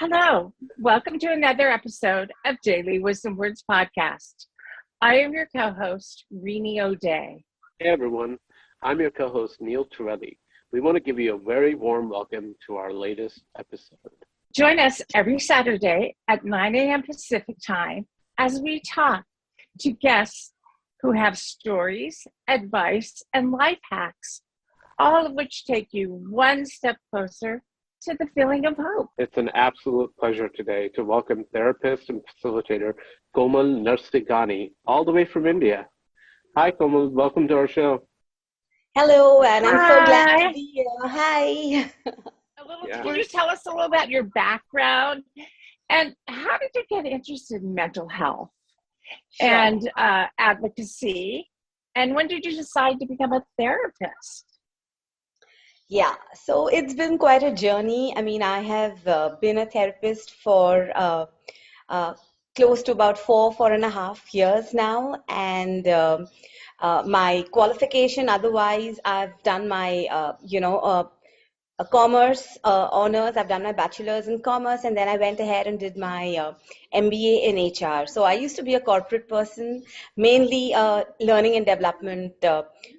Hello, welcome to another episode of Daily Wisdom Words Podcast. I am your co-host, Rini O'Day. Hey everyone, I'm your co-host, Neil Torelli. We want to give you a very warm welcome to our latest episode. Join us every Saturday at 9 a.m. Pacific time as we talk to guests who have stories, advice, and life hacks, all of which take you one step closer to the feeling of hope. It's an absolute pleasure today to welcome therapist and facilitator Kkomal Narsingani, all the way from India. Hi Kkomal, welcome to our show. Hello, and I'm so glad to be here. Hi. Can you tell us a little about your background and how did you get interested in mental health and advocacy? And when did you decide to become a therapist? Yeah, so it's been quite a journey. I mean, I have been a therapist for close to about four and a half years now. And my qualification, otherwise, I've done my, commerce honors. I've done my bachelor's in commerce, and then I went ahead and did my MBA in HR. So I used to be a corporate person, mainly learning and development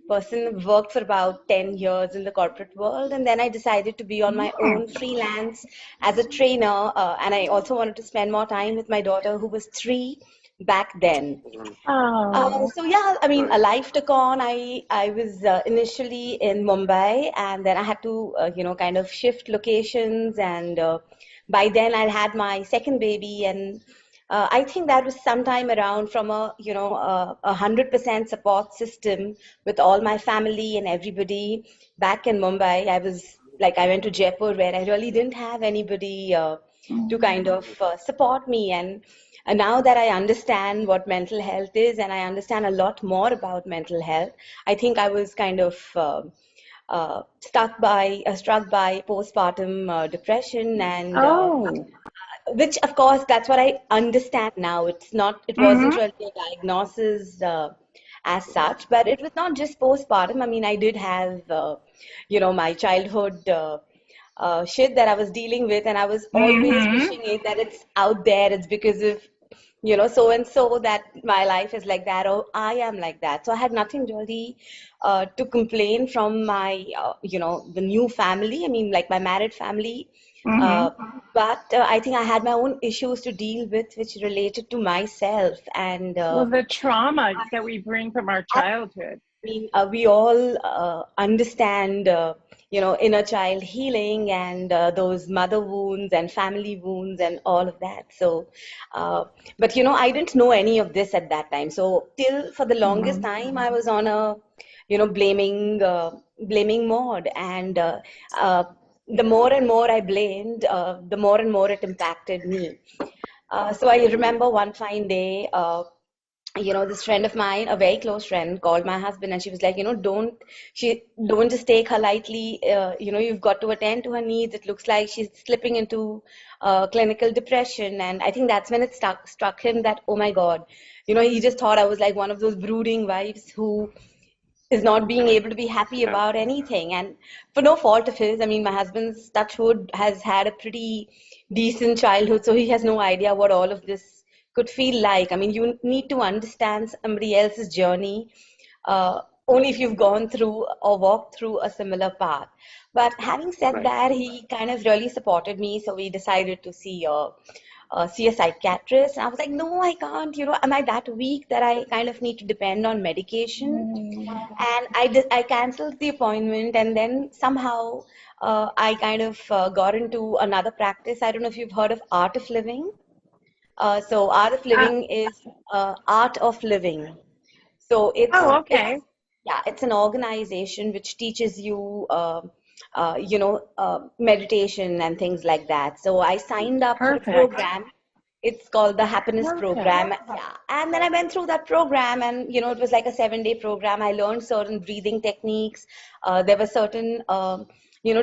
person. Worked for about 10 years in the corporate world, and then I decided to be on my own freelance as a trainer. And I also wanted to spend more time with my daughter, who was 3 back then. So yeah, I mean, a life took on. I was initially in Mumbai, and then I had to kind of shift locations, and by then I had my second baby, and I think that was sometime around from a 100% support system with all my family and everybody back in Mumbai. I went to Jaipur, where I really didn't have anybody to kind of support me. And now that I understand what mental health is, and I understand a lot more about mental health, I think I was kind of struck by postpartum depression, and which, of course, that's what I understand now. It wasn't really a diagnosis as such, but it was not just postpartum. I mean, I did have, my childhood shit that I was dealing with, and I was always wishing it that it's out there. It's because of so and so that my life is like that, or I am like that. So I had nothing really to complain from my the new family. I mean, like my married family. But I think I had my own issues to deal with, which related to myself, and the trauma that we bring from our childhood. I mean, we all understand, inner child healing and those mother wounds and family wounds and all of that. So, but I didn't know any of this at that time. So, for the longest time, I was on a, blaming mode, and the more and more I blamed, the more and more it impacted me. So I remember one fine day, this friend of mine, a very close friend, called my husband, and she was like, don't just take her lightly. You've got to attend to her needs. It looks like she's slipping into clinical depression. And I think that's when it struck him that, oh my God, he just thought I was like one of those brooding wives who is not being able to be happy about anything. And for no fault of his, I mean, my husband's, touch wood, has had a pretty decent childhood, so he has no idea what all of this could feel like. I mean, you need to understand somebody else's journey only if you've gone through or walked through a similar path. But having said that, he kind of really supported me, so we decided to see a psychiatrist. And I was like, no, I can't. Am I that weak that I kind of need to depend on medication? And I canceled the appointment, and then somehow I kind of got into another practice. I don't know if you've heard of Art of Living. So Art of Living is Art of Living. So it's an organization which teaches you meditation and things like that. So I signed up for a program. It's called the Happiness Program. Yeah. And then I went through that program, and it was like a 7-day program. I learned certain breathing techniques. There were certain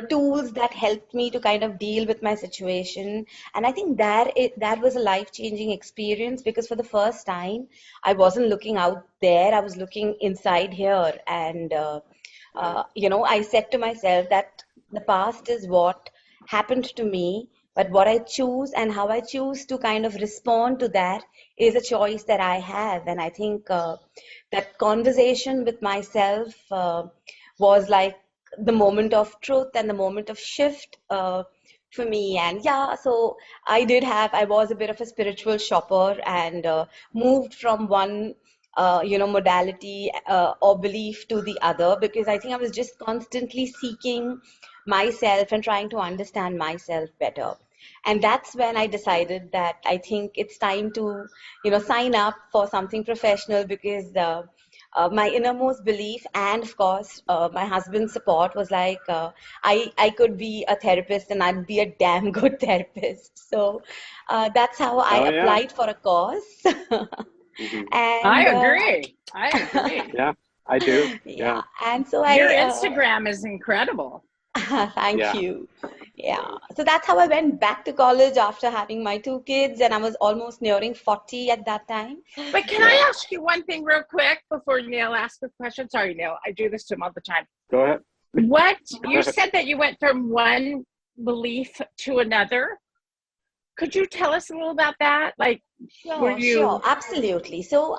tools that helped me to kind of deal with my situation. And I think that was a life-changing experience, because for the first time, I wasn't looking out there. I was looking inside here. And, I said to myself that the past is what happened to me, But what I choose and how I choose to kind of respond to that is a choice that I have. And I think that conversation with myself was like the moment of truth and the moment of shift for me. And yeah, so I was a bit of a spiritual shopper and moved from one modality or belief to the other, because I think I was just constantly seeking myself and trying to understand myself better. And that's when I decided that I think it's time to, sign up for something professional, because my innermost belief and of course my husband's support was like I could be a therapist and I'd be a damn good therapist. So that's how I Oh, yeah. applied for a course. I And agree. I agree. Yeah, I do. yeah, Yeah. and so Your I Instagram is incredible. thank Yeah. you. Yeah, so that's how I went back to college after having my two kids, and I was almost nearing 40 at that time. But can So I ask you one thing real quick before Neil asks a question? Sorry, Neil. I do this to him all the time. Go ahead. What Go you ahead. said that you went from one belief to another. Could you tell us a little about that? Like, were sure, you? absolutely. So,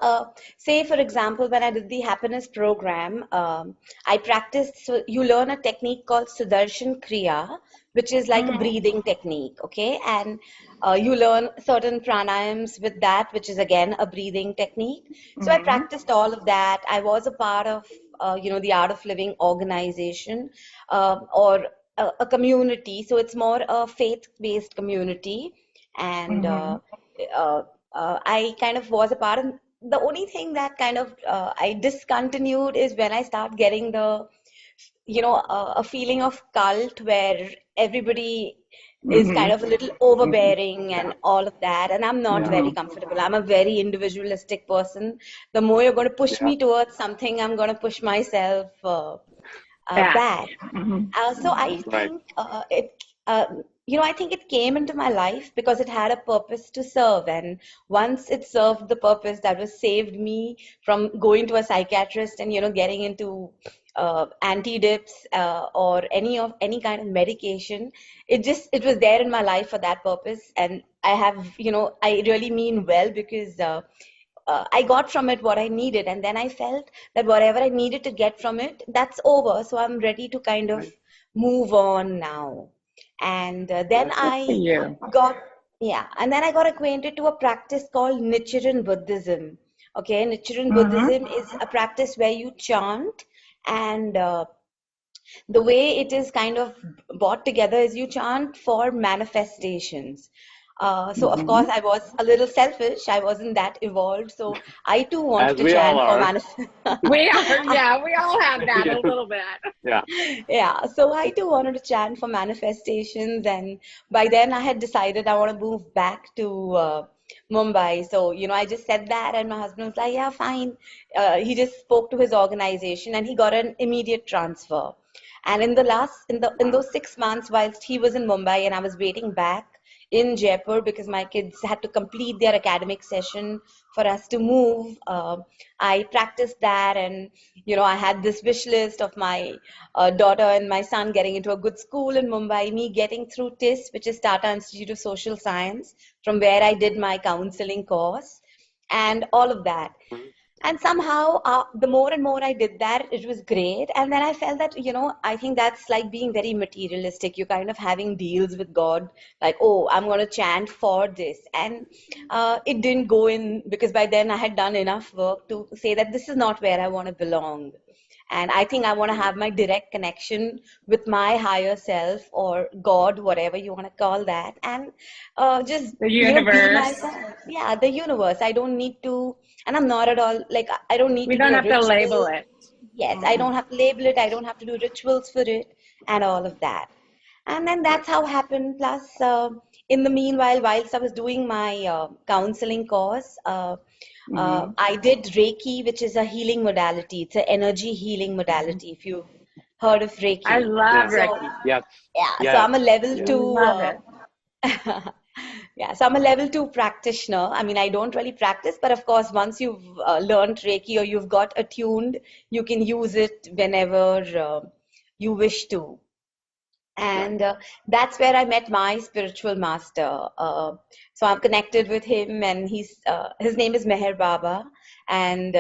say for example, when I did the happiness program, I practiced. So you learn a technique called Sudarshan Kriya, which is like a Mm, breathing technique. Okay, and you learn certain pranayams with that, which is again a breathing technique. So I mm, practiced all of that. I was a part of, the Art of Living organization, or a community. So it's more a faith-based community, and mm, uh, I kind of was a part of. The only thing that kind of I discontinued is when I start getting the, a feeling of cult where everybody is kind mm, of a little mm. overbearing Yeah, and all of that. And I'm not very yeah, comfortable. I'm a very individualistic person. The more you're going to push Yeah. me towards something, I'm going to push myself back. back. Mm-hmm. So I Right. think uh, I think it came into my life because it had a purpose to serve. And once it served the purpose, that was saved me from going to a psychiatrist and, getting into antideps or any kind of medication. It was there in my life for that purpose. And I really mean well, because I got from it what I needed, and then I felt that whatever I needed to get from it, that's over. So I'm ready to kind of Right. move on now. And then Right. Good for you. got, yeah, and then I got acquainted to a practice called Nichiren Buddhism. Okay, Nichiren Mm-hmm. Buddhism is a practice where you chant, and the way it is kind of brought together is you chant for manifestations. So of Mm-hmm. course I was a little selfish. I wasn't that evolved, so I too wanted As to we all chant for are. manifest. We are, yeah, we all have that Yeah. a little bit. Yeah. Yeah, so I too wanted to chant for manifestations, and by then I had decided I want to move back to Mumbai. So, I just said that, and my husband was like, "Yeah, fine." He just spoke to his organization, and he got an immediate transfer. And in Wow. those 6 months, whilst he was in Mumbai and I was waiting back in Jaipur because my kids had to complete their academic session for us to move, I practiced that, and I had this wish list of my daughter and my son getting into a good school in Mumbai, me getting through TIS, which is Tata Institute of Social Science, from where I did my counseling course, and all of that. Mhm. And somehow, the more and more I did that, it was great. And then I felt that, I think that's like being very materialistic. You're kind of having deals with God, like, oh, I'm going to chant for this. And it didn't go in, because by then I had done enough work to say that this is not where I want to belong. And I think I want to have my direct connection with my higher self, or God, whatever you want to call that, and just, The be universe. myself. Yeah, the universe. I don't need to, and I'm not at all like, I don't need We to do don't a have to label ritual. it. Yes, I Mm. don't have to label it. I don't have to do rituals for it, and all of that. And then Right. that's how happened. Plus, in the meanwhile, whilst I was doing my counseling course, Mm. I did Reiki, which is a healing modality. It's an energy healing modality, if you've heard of I Reiki. love Yeah. So, Reiki. Yes. yeah, so Yes. I'm a level I Yes. two. love it. Yeah, so I'm a level two practitioner. I mean, I don't really practice, but of course, once you've learned Reiki or you've got attuned, you can use it whenever you wish to. And that's where I met my spiritual master. So I'm connected with him, and his name is Meher Baba, and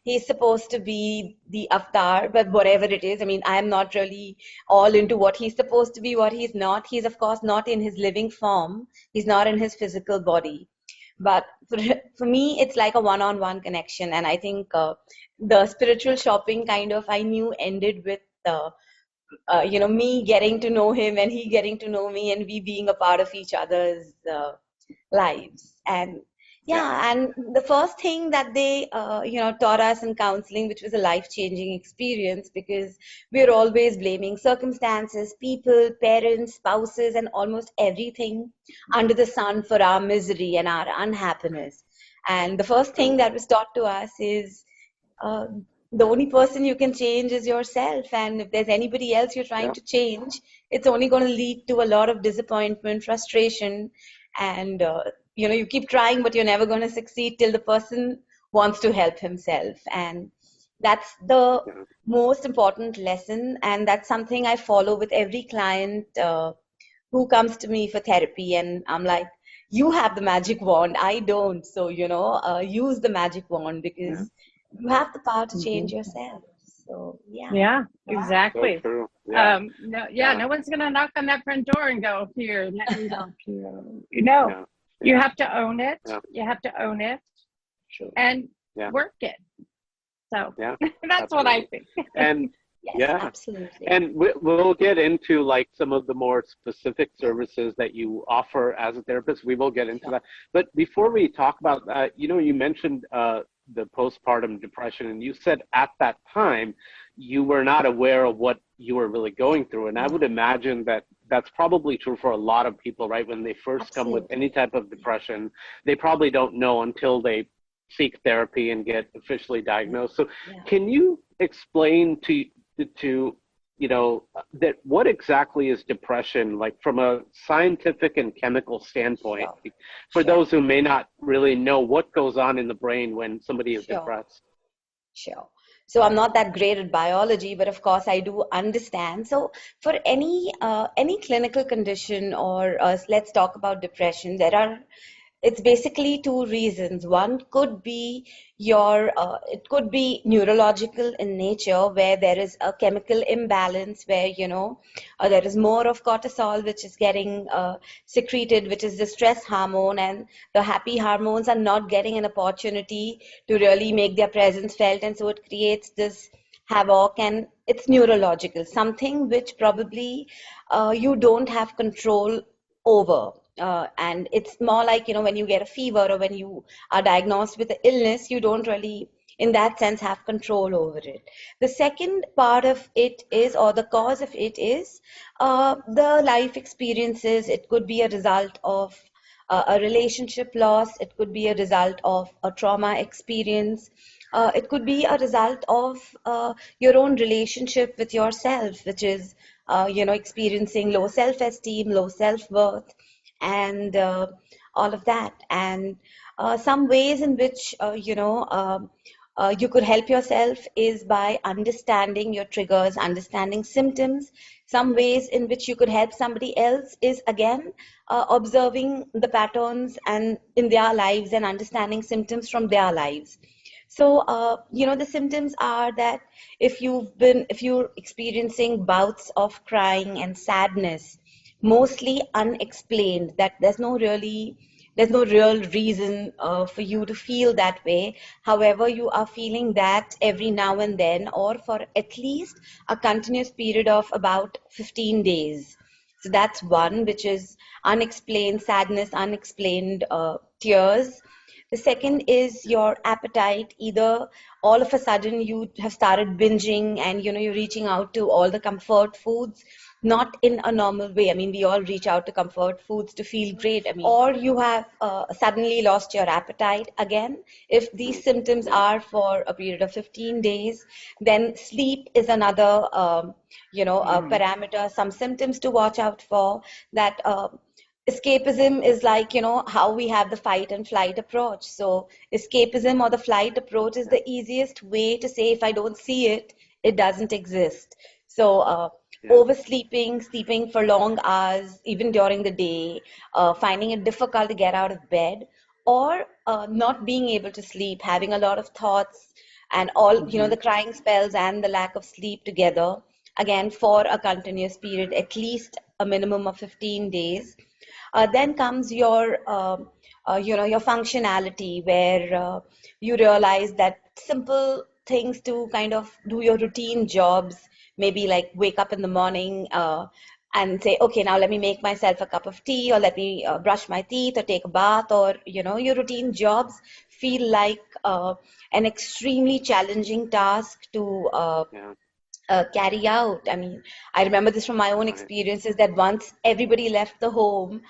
he's supposed to be the avatar, but whatever it is, I mean, I'm not really all into what he's supposed to be, what he's not. He's of course not in his living form. He's not in his physical body. But for me, it's like a one-on-one connection, and I think the spiritual shopping kind of I knew ended with. Me getting to know him and he getting to know me, and we being a part of each other's lives. And and the first thing that they taught us in counseling, which was a life-changing experience, because we're always blaming circumstances, people, parents, spouses, and almost everything under the sun for our misery and our unhappiness. And the first thing that was taught to us is uh, the only person you can change is yourself, and if there's anybody else you're trying to change, it's only going to lead to a lot of disappointment, frustration, and you keep trying, but you're never going to succeed till the person wants to help himself. And that's the most important lesson, and that's something I follow with every client who comes to me for therapy. And I'm like, you have the magic wand, I don't. So use the magic wand, because you have the power to change yourself. So exactly. So true. No one's gonna knock on that front door and go, here, let me help you. You have to own it. You have to own it and work it. So that's what I think. And yes, absolutely. And we'll get into like some of the more specific services that you offer as a therapist. We will get into that. But before we talk about that, you mentioned the postpartum depression, and you said at that time you were not aware of what you were really going through. And I would imagine that that's probably true for a lot of people, right? When they first come with any type of depression, they probably don't know until they seek therapy and get officially diagnosed. So can you explain to that what exactly is depression, like from a scientific and chemical standpoint, for those who may not really know what goes on in the brain when somebody is depressed? Sure. So I'm not that great at biology, but of course I do understand. So for any clinical condition, or let's talk about depression, it's basically two reasons. One could be it could be neurological in nature, where there is a chemical imbalance, where there is more of cortisol which is getting secreted, which is the stress hormone, and the happy hormones are not getting an opportunity to really make their presence felt, and so it creates this havoc, and it's neurological, something which probably you don't have control over. And it's more like, when you get a fever or when you are diagnosed with an illness, you don't really, in that sense, have control over it. The second part of it is, or the cause of it is, the life experiences. It could be a result of a relationship loss. It could be a result of a trauma experience. It could be a result of your own relationship with yourself, which is, experiencing low self-esteem, low self-worth, and all of that. And some ways in which you could help yourself is by understanding your triggers, understanding symptoms. Some ways in which you could help somebody else is, again, observing the patterns and in their lives and understanding symptoms from their lives. So the symptoms are that if you're experiencing bouts of crying and sadness, mostly unexplained, that there's no real reason for you to feel that way. However, you are feeling that every now and then, or for at least a continuous period of about 15 days. So that's one, which is unexplained sadness, unexplained tears. The second is your appetite. Either all of a sudden you have started binging, and you're reaching out to all the comfort foods, not in a normal way. I mean, we all reach out to comfort foods to feel great. I mean, or you have suddenly lost your appetite. Again, if these symptoms are for a period of 15 days, then sleep is another, parameter. Some symptoms to watch out for. That escapism is like, how we have the fight and flight approach. So escapism or the flight approach is the easiest way to say, if I don't see it, it doesn't exist. So oversleeping, sleeping for long hours, even during the day, finding it difficult to get out of bed, or not being able to sleep, having a lot of thoughts, and all, the crying spells and the lack of sleep together, again, for a continuous period, at least a minimum of 15 days. Then comes your functionality, where you realize that simple things to kind of do your routine jobs, maybe like wake up in the morning and say, okay, now let me make myself a cup of tea, or let me brush my teeth or take a bath, or your routine jobs feel like an extremely challenging task to carry out. I mean, I remember this from my own experiences, that once everybody left the home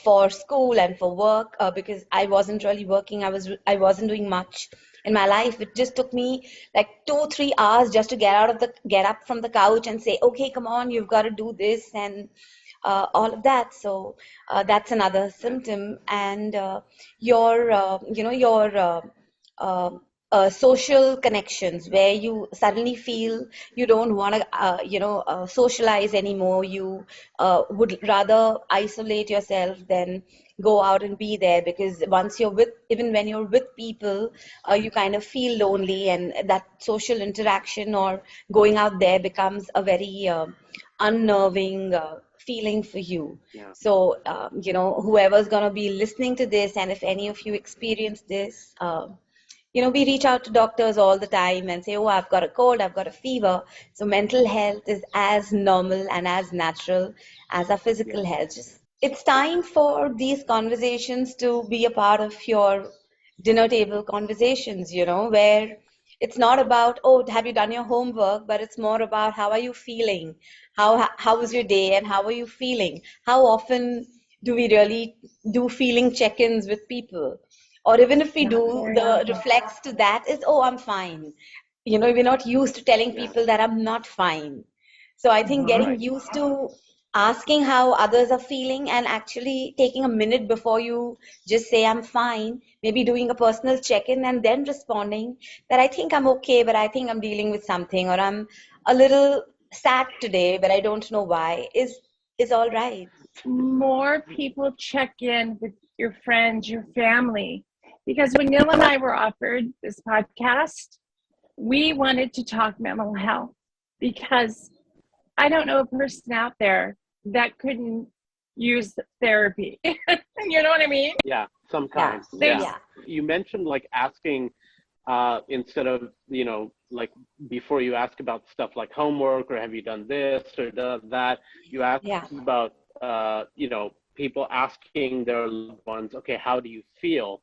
for school and for work, because I wasn't really working, I wasn't doing much in my life. It just took me like 2-3 hours just to get up from the couch and say, okay, come on, you've got to do this, and all of that. So that's another symptom. And uh, social connections, where you suddenly feel you don't want to socialize anymore. You would rather isolate yourself than go out and be there, because once you're with even when you're with people, you kind of feel lonely, and that social interaction or going out there becomes a very unnerving feeling for you. So whoever's going to be listening to this, and if any of you experience this, we reach out to doctors all the time and say, oh, I've got a cold, I've got a fever. So mental health is as normal and as natural as our physical health. It's time for these conversations to be a part of your dinner table conversations, where it's not about, oh, have you done your homework, but it's more about, how are you feeling? How was your day, and how are you feeling? How often do we really do feeling check-ins with people? Or even if we do, the reflex to that is, oh, I'm fine. We're not used to telling people that I'm not fine. So I think getting used to asking how others are feeling, and actually taking a minute before you just say, I'm fine, maybe doing a personal check-in and then responding that I think I'm okay, but I think I'm dealing with something, or I'm a little sad today, but I don't know why, is all right. More people check in with your friends, your family. Because when Neil and I were offered this podcast, we wanted to talk mental health, because I don't know a person out there that couldn't use therapy. You know what I mean? Yeah, sometimes. Yeah. You mentioned like asking instead of, like before you ask about stuff like homework, or have you done this or done that, you ask about, people asking their loved ones, okay, how do you feel?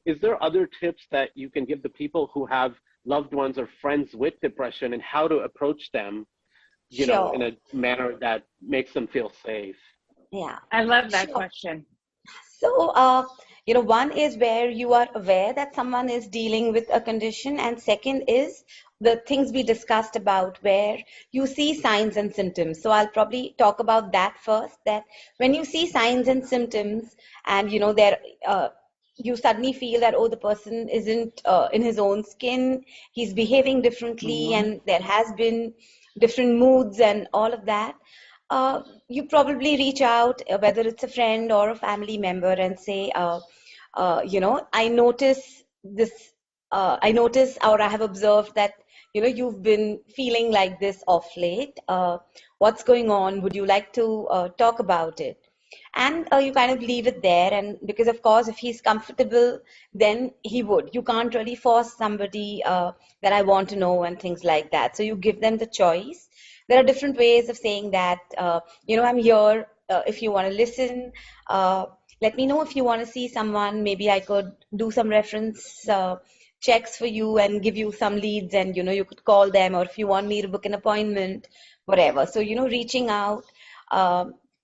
Is there other tips that you can give the people who have loved ones or friends with depression, and how to approach them, in a manner that makes them feel safe? Yeah. I love that question. So, one is where you are aware that someone is dealing with a condition, and second is the things we discussed about, where you see signs and symptoms. So I'll probably talk about that first, that when you see signs and symptoms, and you suddenly feel that, oh, the person isn't in his own skin, he's behaving differently, and there has been different moods and all of that. You probably reach out, whether it's a friend or a family member, and say, I notice this, I notice, or I have observed that, you've been feeling like this off late. What's going on? Would you like to talk about it? And you kind of leave it there. And because, of course, if he's comfortable, then he would. You can't really force somebody that I want to know and things like that. So you give them the choice. There are different ways of saying that, I'm here if you want to listen. Let me know if you want to see someone. Maybe I could do some reference checks for you and give you some leads, and, you could call them, or if you want me to book an appointment, whatever. So, reaching out.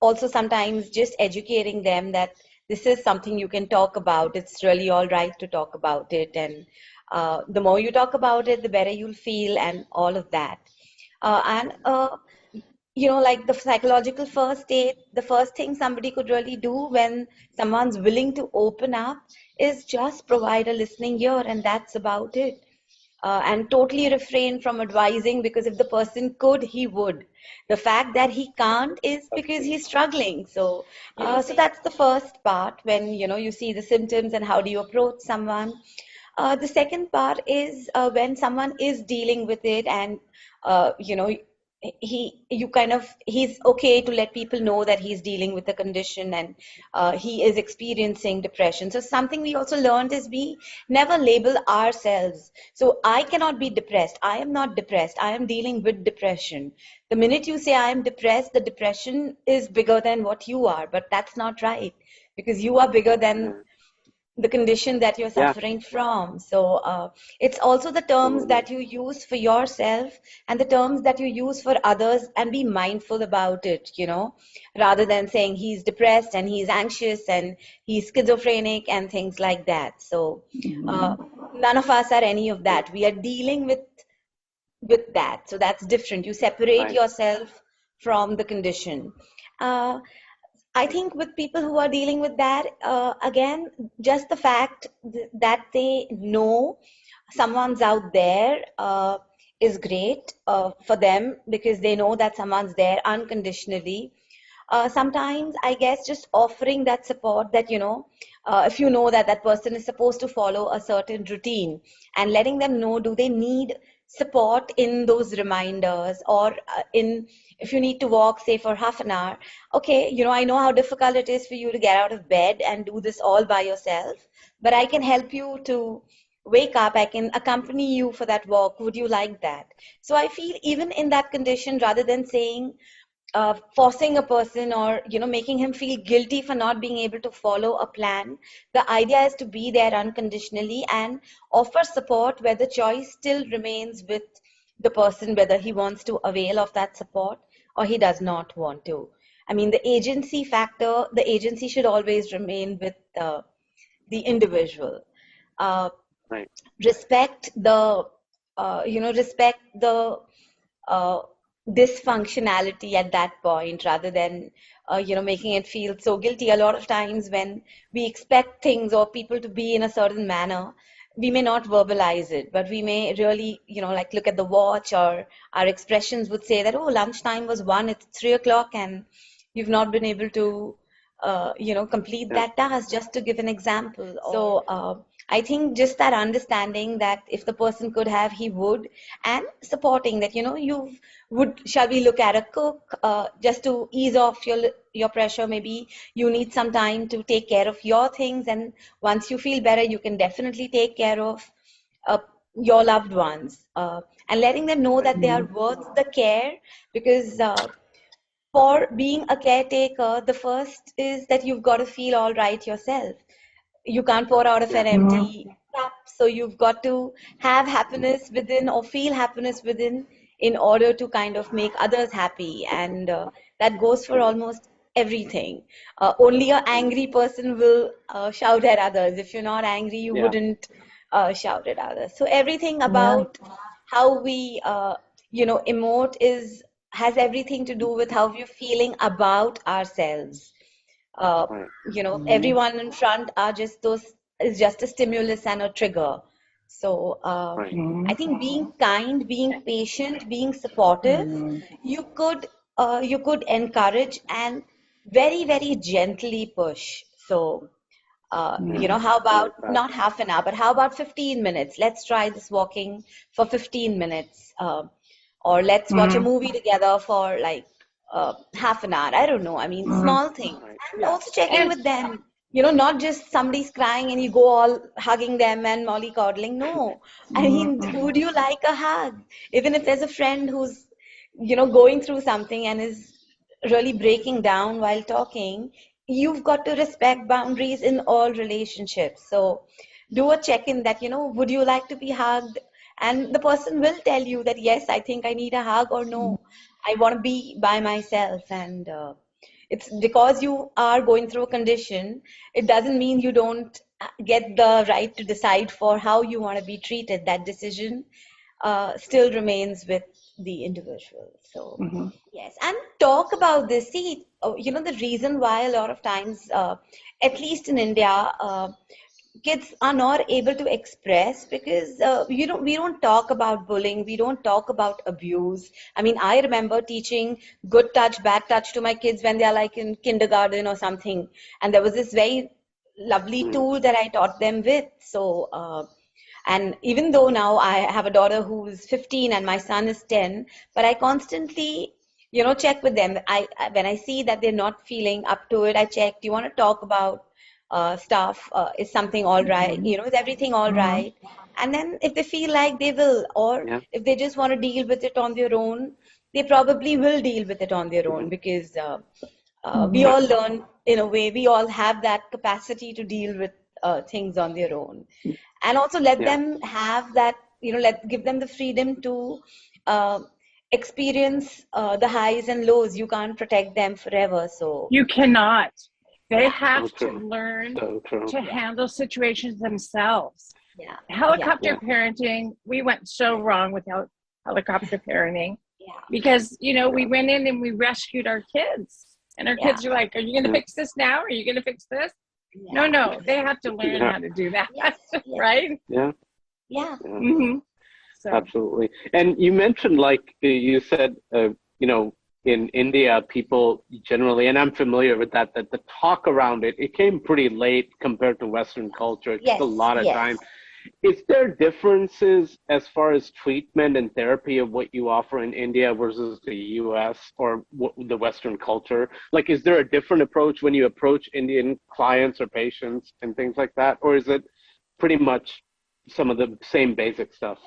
Also, sometimes just educating them that this is something you can talk about. It's really all right to talk about it. And the more you talk about it, the better you'll feel, and all of that. Like the psychological first aid, the first thing somebody could really do when someone's willing to open up is just provide a listening ear, and that's about it. and totally refrain from advising, because if the person could, he would. The fact that he can't is because he's struggling. So, so that's the first part, when you see the symptoms and how do you approach someone. The second part is when someone is dealing with it, and he's okay to let people know that he's dealing with a condition, and he is experiencing depression. So something we also learned is we never label ourselves. So I cannot be depressed. I am not depressed. I am dealing with depression. The minute you say I am depressed, the depression is bigger than what you are, but that's not right, because you are bigger than the condition that you're suffering from. So it's also the terms that you use for yourself and the terms that you use for others, and be mindful about it, rather than saying he's depressed and he's anxious and he's schizophrenic and things like that. So none of us are any of that. We are dealing with that. So that's different. You separate yourself from the condition. I think with people who are dealing with that, again, just the fact that they know someone's out there is great for them, because they know that someone's there unconditionally. Sometimes, I guess, just offering that support, that, if you know that that person is supposed to follow a certain routine, and letting them know, do they need support in those reminders, or if you need to walk, say, for half an hour. Okay, I know how difficult it is for you to get out of bed and do this all by yourself, but I can help you to wake up. I can accompany you for that walk. Would you like that? So I feel, even in that condition, rather than saying, forcing a person, or making him feel guilty for not being able to follow a plan, the idea is to be there unconditionally and offer support, where the choice still remains with the person, whether he wants to avail of that support or he does not want to. I mean, the agency factor, the agency should always remain with the individual. Respect the respect the dysfunctionality at that point, rather than making it feel so guilty. A lot of times when we expect things or people to be in a certain manner, we may not verbalize it, but we may really like look at the watch, or our expressions would say that, oh, lunchtime was 1, it's 3 o'clock, and you've not been able to complete that task, just to give an example. So I think just that understanding that if the person could have, he would, and supporting that, shall we look at a cook, just to ease off your pressure? Maybe you need some time to take care of your things, and once you feel better, you can definitely take care of your loved ones, and letting them know that they are worth the care, because for being a caretaker, the first is that you've got to feel all right yourself. You can't pour out of an empty cup, so you've got to have happiness within, or feel happiness within, in order to kind of make others happy. And that goes for almost everything. Only an angry person will shout at others. If you're not angry, you wouldn't shout at others. So everything about how we emote has everything to do with how we're feeling about ourselves. Everyone in front is just a stimulus and a trigger. So I think being kind, being patient, being supportive, you could encourage and very, very gently push. So how about not half an hour, but how about 15 minutes? Let's try this walking for 15 minutes. Or let's watch a movie together for like half an hour. I don't know. I mean, small things. And also check in with them. Not just somebody's crying and you go all hugging them and mollycoddling. No. I mean, would you like a hug? Even if there's a friend who's, going through something and is really breaking down while talking, you've got to respect boundaries in all relationships. So do a check-in that, would you like to be hugged? And the person will tell you that, yes, I think I need a hug, or no, I want to be by myself. And it's because you are going through a condition, it doesn't mean you don't get the right to decide for how you want to be treated. That decision still remains with the individual. So, yes, and talk about this. See, the reason why a lot of times, at least in India, kids are not able to express because we don't talk about bullying, we don't talk about abuse. I mean, I remember teaching good touch, bad touch to my kids when they are like in kindergarten or something, and there was this very lovely tool that I taught them with. So and even though now I have a daughter who's 15 and my son is 10, but I constantly, check with them. When I see that they're not feeling up to it, I check, do you want to talk about stuff? Is something all right? Is everything all right? And then if they feel like they will, or if they just want to deal with it on their own, they probably will deal with it on their own, because we all learn in a way, we all have that capacity to deal with things on their own. And also let them have that, give them the freedom to experience the highs and lows. You can't protect them forever. So you cannot. They have to learn to handle situations themselves. Helicopter parenting, we went so wrong without helicopter parenting. Because, we went in and we rescued our kids. And our kids are like, are you going to fix this now? Are you going to fix this? No, they have to learn how to do that, right? Yeah. Mm-hmm. So. Absolutely. And you mentioned, like you said, in India, people generally, and I'm familiar with that the talk around it came pretty late compared to Western culture. It took a lot of time. Is there differences as far as treatment and therapy of what you offer in India versus the US or the Western culture? Like, is there a different approach when you approach Indian clients or patients and things like that? Or is it pretty much some of the same basic stuff?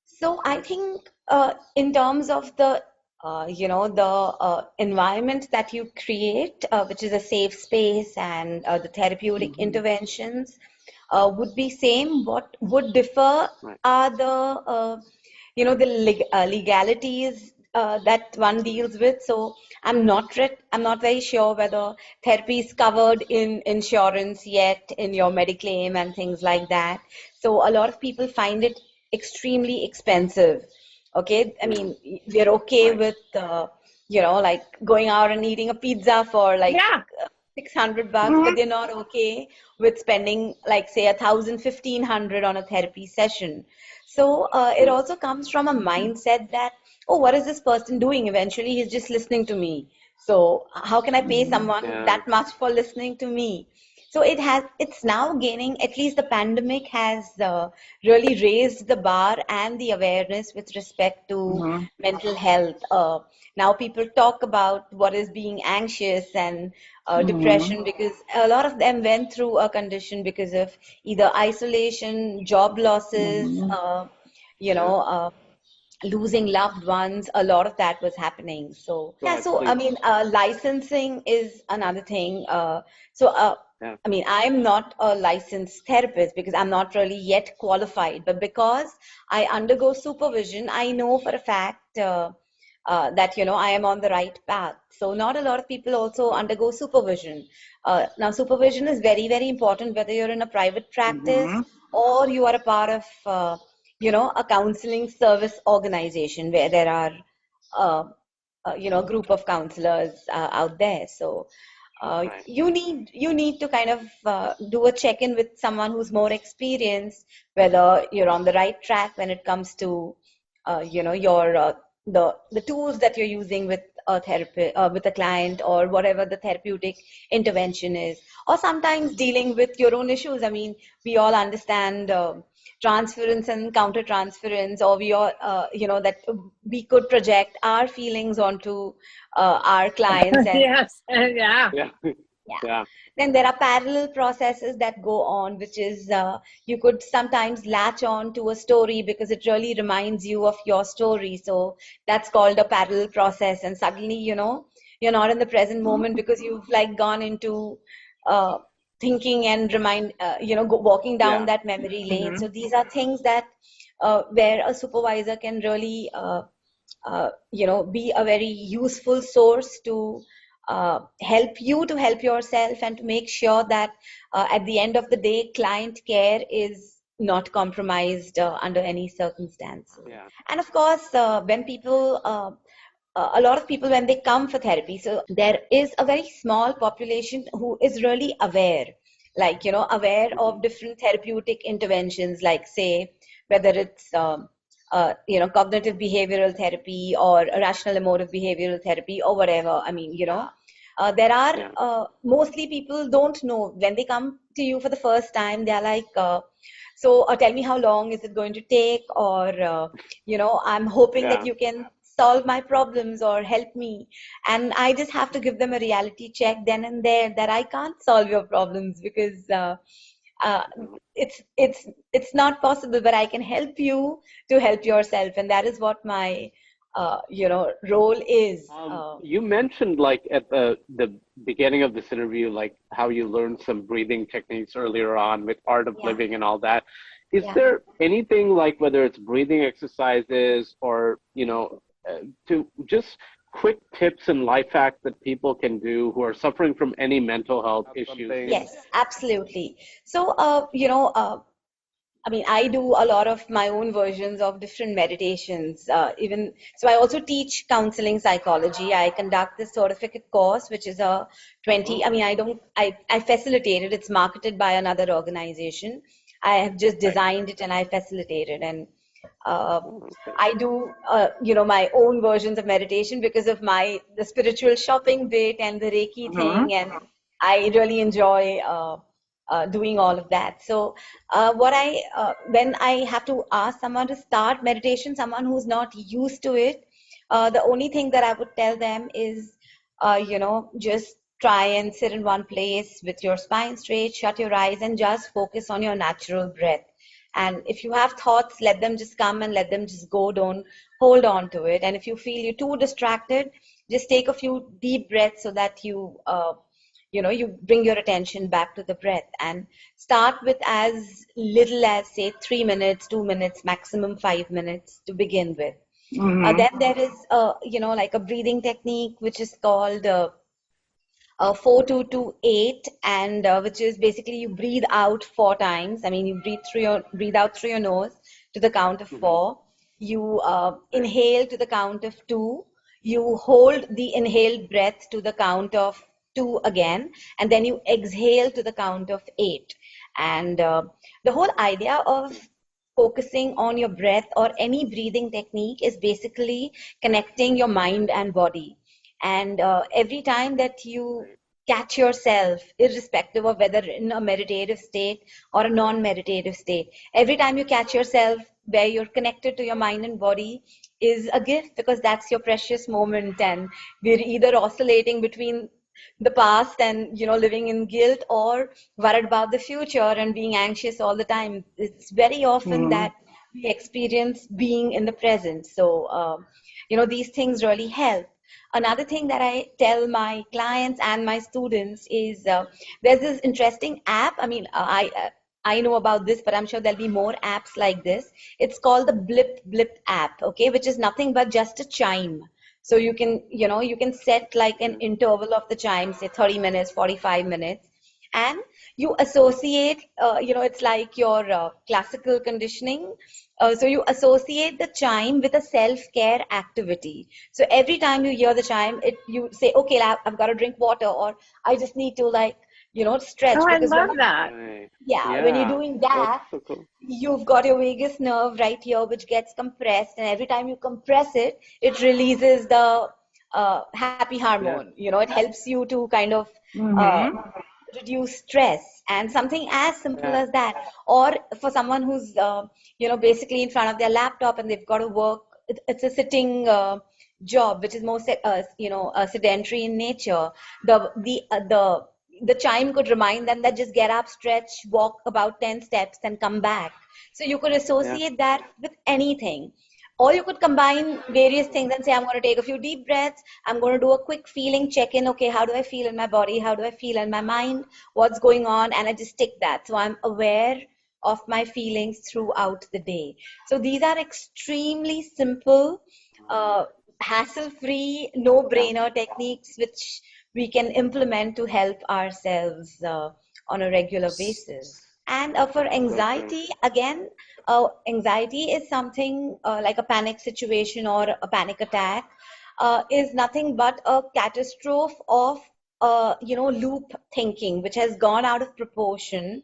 So I think in terms of the environment that you create, which is a safe space, and the therapeutic interventions would be same. What would differ are the legalities that one deals with. So I'm not very sure whether therapy is covered in insurance yet, in your Mediclaim and things like that. So a lot of people find it extremely expensive. Okay, I mean, we're okay with like going out and eating a pizza for like $600, but they're not okay with spending like say 1,000, 1,500 on a therapy session. So it also comes from a mindset that, oh, what is this person doing? Eventually, he's just listening to me. So how can I pay someone that much for listening to me? So it's now gaining, at least the pandemic has really raised the bar and the awareness with respect to mental health. Now people talk about what is being anxious and depression, because a lot of them went through a condition because of either isolation, job losses, losing loved ones. A lot of that was happening. So I mean, licensing is another thing. I mean, I'm not a licensed therapist because I'm not really yet qualified, but because I undergo supervision, I know for a fact that, I am on the right path. So not a lot of people also undergo supervision. Now, supervision is very, very important, whether you're in a private practice or you are a part of, a counseling service organization where there are, a group of counselors out there. So you need to kind of do a check-in with someone who's more experienced, whether you're on the right track when it comes to your the tools that you're using with a therapist, with a client, or whatever the therapeutic intervention is, or sometimes dealing with your own issues. I mean, we all understand transference and counter transference, or we all that we could project our feelings onto our clients. And then there are parallel processes that go on, which is you could sometimes latch on to a story because it really reminds you of your story. So that's called a parallel process. And suddenly, you're not in the present moment because you've like gone into thinking and walking down that memory lane. So these are things that where a supervisor can really be a very useful source to help you to help yourself, and to make sure that at the end of the day, client care is not compromised under any circumstances. And of course, when people a lot of people, when they come for therapy, so there is a very small population who is really aware. like, aware of different therapeutic interventions, like say, whether it's, cognitive behavioral therapy or rational emotive behavioral therapy or whatever. I mean, there are mostly people don't know when they come to you for the first time. They're like, so tell me how long is it going to take, or I'm hoping that you can solve my problems or help me. And I just have to give them a reality check then and there that I can't solve your problems, because uh, it's not possible, but I can help you to help yourself, and that is what my role is. You mentioned like at the beginning of this interview, like how you learned some breathing techniques earlier on with Art of Living and all that. Is there anything like, whether it's breathing exercises or, to just quick tips and life hacks that people can do who are suffering from any mental health issues? Yes, absolutely. So, I mean, I do a lot of my own versions of different meditations. Even so, I also teach counseling psychology. I conduct this certificate course, which is a 20. I mean, I facilitate it. It's marketed by another organization. I have just designed it and I facilitate it. And I do, my own versions of meditation because of the spiritual shopping bit and the Reiki thing, and I really enjoy doing all of that. So, when I have to ask someone to start meditation, someone who's not used to it, the only thing that I would tell them is, just try and sit in one place with your spine straight, shut your eyes, and just focus on your natural breath. And if you have thoughts, let them just come and let them just go. Don't hold on to it. And if you feel you're too distracted, just take a few deep breaths so that you bring your attention back to the breath, and start with as little as, say, 3 minutes, 2 minutes, maximum 5 minutes to begin with. Then there is, like a breathing technique, which is called 4-2-2-8, and which is basically you breathe out 4 times. I mean, you breathe out through your nose to the count of 4. You inhale to the count of 2. You hold the inhaled breath to the count of 2 again, and then you exhale to the count of 8. And the whole idea of focusing on your breath or any breathing technique is basically connecting your mind and body. And every time that you catch yourself, irrespective of whether in a meditative state or a non-meditative state, every time you catch yourself where you're connected to your mind and body is a gift, because that's your precious moment. And we're either oscillating between the past and living in guilt, or worried about the future and being anxious all the time. It's very often that we experience being in the present. So these things really help. Another thing that I tell my clients and my students is, there's this interesting app. I mean, I know about this, but I'm sure there'll be more apps like this. It's called the Blip Blip app, okay, which is nothing but just a chime. So you can set like an interval of the chime, say 30 minutes, 45 minutes, and you associate, it's like your classical conditioning. So you associate the chime with a self-care activity. So every time you hear the chime, you say, okay, I've got to drink water, or I just need to stretch. Oh, I Because love that. when you're doing that, so cool. You've got your vagus nerve right here, which gets compressed, and every time you compress it, it releases the happy hormone. It helps you to kind of reduce stress, and something as simple as that. Or for someone who's basically in front of their laptop and they've got to work, it's a sitting job, which is more sedentary in nature. The chime could remind them that just get up, stretch, walk about 10 steps and come back. So you could associate that with anything. Or you could combine various things and say, I'm going to take a few deep breaths. I'm going to do a quick feeling check-in. Okay, how do I feel in my body? How do I feel in my mind? What's going on? And I just tick that. So I'm aware of my feelings throughout the day. So these are extremely simple, hassle-free, no-brainer techniques which we can implement to help ourselves on a regular basis. And for anxiety, again, anxiety is something like a panic situation or a panic attack, is nothing but a catastrophe of loop thinking, which has gone out of proportion,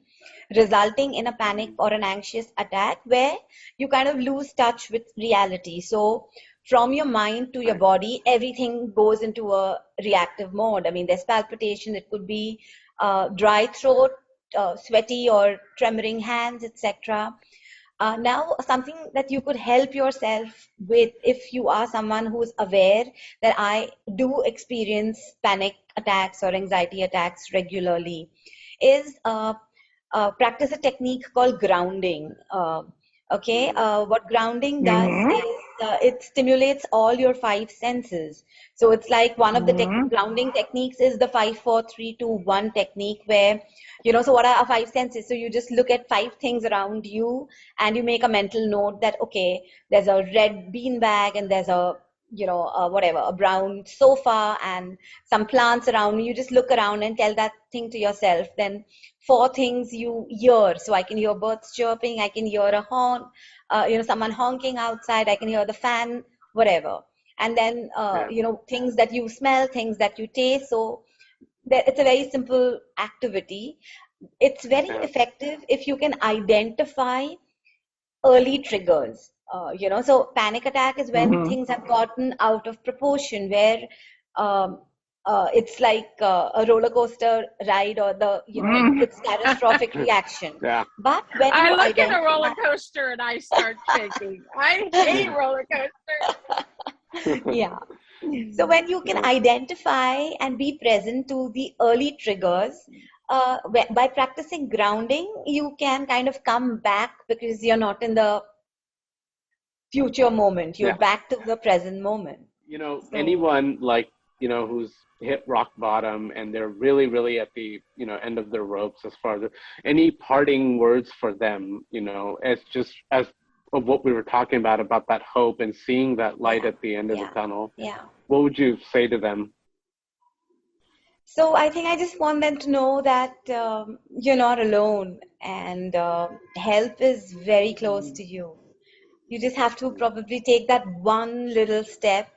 resulting in a panic or an anxious attack where you kind of lose touch with reality. So from your mind to your body, everything goes into a reactive mode. I mean, there's palpitation, it could be dry throat, sweaty or tremoring hands, etc. Now, something that you could help yourself with if you are someone who's aware that I do experience panic attacks or anxiety attacks regularly is practice a technique called grounding. What grounding does is it stimulates all your five senses. So it's like one of the grounding techniques is the 5-4-3-2-1 technique where, so what are our five senses? So you just look at five things around you and you make a mental note that, okay, there's a red bean bag and there's a a brown sofa and some plants around me. You just look around and tell that thing to yourself. Then four things you hear. So I can hear birds chirping, I can hear a horn, someone honking outside, I can hear the fan, whatever. And then, things that you smell, things that you taste. So it's a very simple activity. It's very effective if you can identify early triggers. So panic attack is when things have gotten out of proportion, where it's like a roller coaster ride or it's catastrophic reaction. Yeah. But when I you look at a roller coaster and I start shaking. I hate roller coasters. Yeah. So when you can identify and be present to the early triggers, by practicing grounding, you can kind of come back because you're not in the future moment. You're back to the present moment. Anyone who's hit rock bottom and they're really, really at the, end of their ropes as far as any parting words for them, as of what we were talking about that hope and seeing that light at the end of the tunnel. Yeah. What would you say to them? So I think I just want them to know that you're not alone and help is very close to you. You just have to probably take that one little step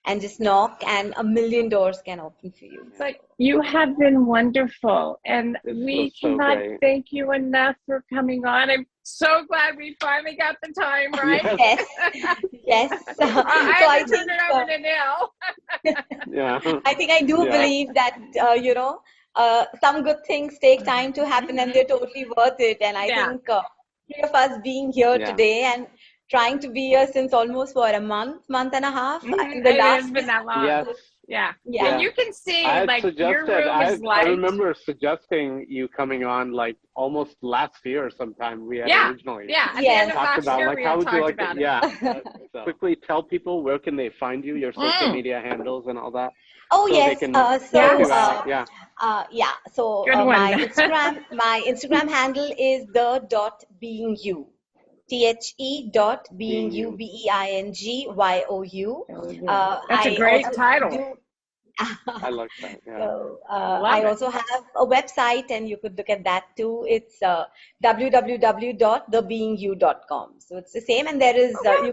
and just knock, and a million doors can open for you. But you have been wonderful, and we cannot thank you enough for coming on. I'm so glad we finally got the time, right? Yes. I have to turn it over to Neil. I think I do believe that, some good things take time to happen and they're totally worth it. And I think three of us being here today and trying to be here since almost a month and a half. It's been that long. Yeah. And you can see, your room is light. I remember suggesting you coming on almost last year sometime. We had originally at the end of talked last year, about how would you like it? So. Quickly tell people where can they find you, your social media handles and all that. Oh, so yes. So Good one. my Instagram handle is the.beingyou. THE.BEINGYOU. That's a great title. I like that. Yeah. So, I also have a website, and you could look at that too. It's www.thebeingyou.com. So it's the same, and there is there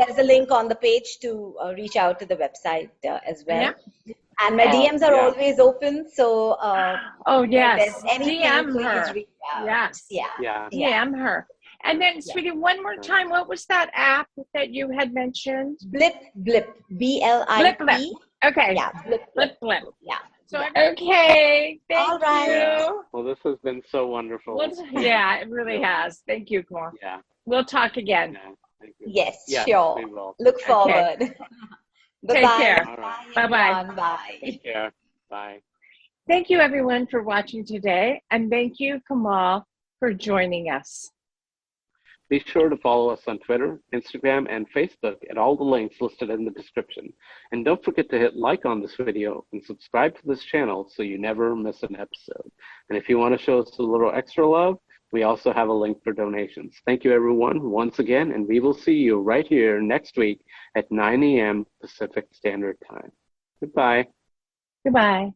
is a link on the page to reach out to the website as well. Yeah. And my DMs are always open. So if there's anything, DM her. please reach out. Yes. DM her. And then, sweetie, one more time, what was that app that you had mentioned? Blip. BLIP. Okay. Yeah, Blip. Yeah. So, okay. Thank you. Well, this has been so wonderful. It really has. Thank you, Kkomal. Yeah. We'll talk again. Yeah, thank you. Yes, yes, sure. we will. Look forward. Okay. Take care. Right. Bye-bye. Bye. Take care. Bye. Thank you, everyone, for watching today. And thank you, Kkomal, for joining us. Be sure to follow us on Twitter, Instagram, and Facebook at all the links listed in the description. And don't forget to hit like on this video and subscribe to this channel so you never miss an episode. And if you want to show us a little extra love, we also have a link for donations. Thank you, everyone, once again, and we will see you right here next week at 9 a.m. Pacific Standard Time. Goodbye. Goodbye.